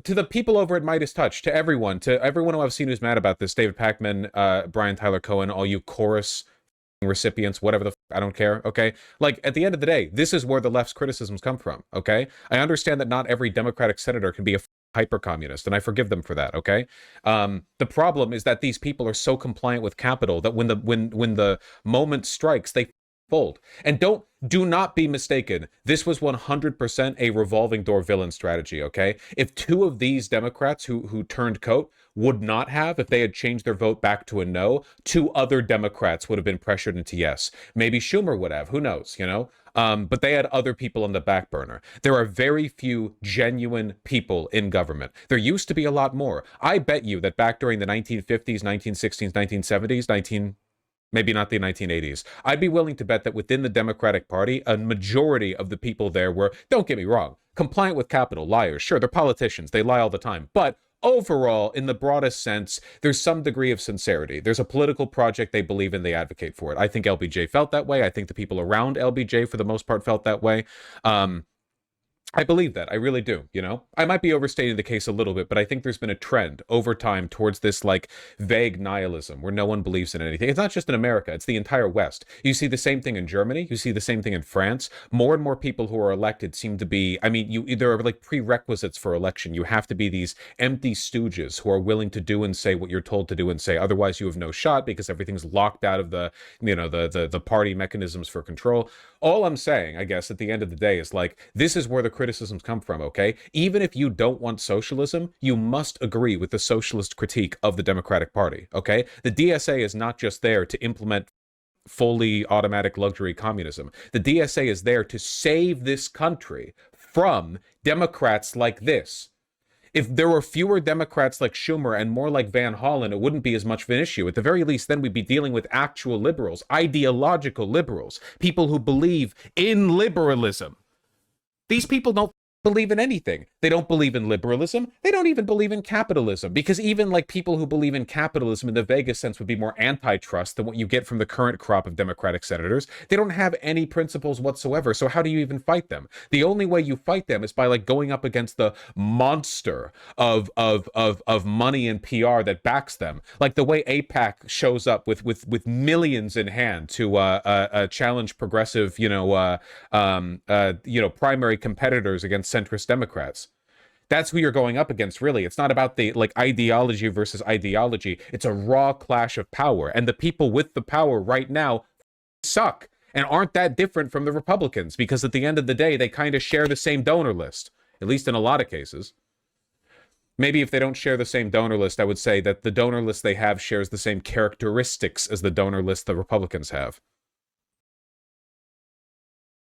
to the people over at Midas Touch, to everyone who I've seen who's mad about this, David Pakman, Brian Tyler Cohen, all you chorus recipients, whatever the I don't care, okay? Like, at the end of the day, this is where the left's criticisms come from, okay? I understand that not every Democratic senator can be a hyper-communist, and I forgive them for that, okay? The problem is that these people are so compliant with capital that when the moment strikes, they fold. And do not be mistaken. This was 100% a revolving door villain strategy, okay? If two of these Democrats who turned coat would not have, if they had changed their vote back to a no, two other Democrats would have been pressured into yes. Maybe Schumer would have, who knows, you know? But they had other people on the back burner. There are very few genuine people in government. There used to be a lot more. I bet you that back during the 1950s, 1960s, 1970s, maybe not the 1980s. I'd be willing to bet that within the Democratic Party, a majority of the people there were, don't get me wrong, compliant with capital, liars. Sure, they're politicians. They lie all the time. But overall, in the broadest sense, there's some degree of sincerity. There's a political project they believe in. They advocate for it. I think LBJ felt that way. I think the people around LBJ, for the most part, felt that way. I believe that. I really do, you know? I might be overstating the case a little bit, but I think there's been a trend over time towards this, like, vague nihilism where no one believes in anything. It's not just in America. It's the entire West. You see the same thing in Germany. You see the same thing in France. More and more people who are elected seem to be, I mean, there are, like, prerequisites for election. You have to be these empty stooges who are willing to do and say what you're told to do and say. Otherwise, you have no shot because everything's locked out of the, you know, the party mechanisms for control. All I'm saying, I guess, at the end of the day is, like, this is where the criticisms come from, okay? Even if you don't want socialism, you must agree with the socialist critique of the Democratic Party, okay? The DSA is not just there to implement fully automatic luxury communism. The DSA is there to save this country from Democrats like this. If there were fewer Democrats like Schumer and more like Van Hollen, it wouldn't be as much of an issue. At the very least, then we'd be dealing with actual liberals, ideological liberals, people who believe in liberalism. These people don't believe in anything. They don't believe in liberalism. They don't even believe in capitalism, because even like people who believe in capitalism in the vaguest sense would be more antitrust than what you get from the current crop of Democratic senators. They don't have any principles whatsoever. So how do you even fight them? The only way you fight them is by like going up against the monster of money and PR that backs them. Like the way AIPAC shows up with millions in hand to challenge progressive, primary competitors against centrist Democrats. That's who you're going up against, really. It's not about the like ideology versus ideology. It's a raw clash of power, and the people with the power right now suck and aren't that different from the Republicans, because at the end of the day, they kind of share the same donor list, at least in a lot of cases. Maybe if they don't share the same donor list, I would say that the donor list they have shares the same characteristics as the donor list the Republicans have.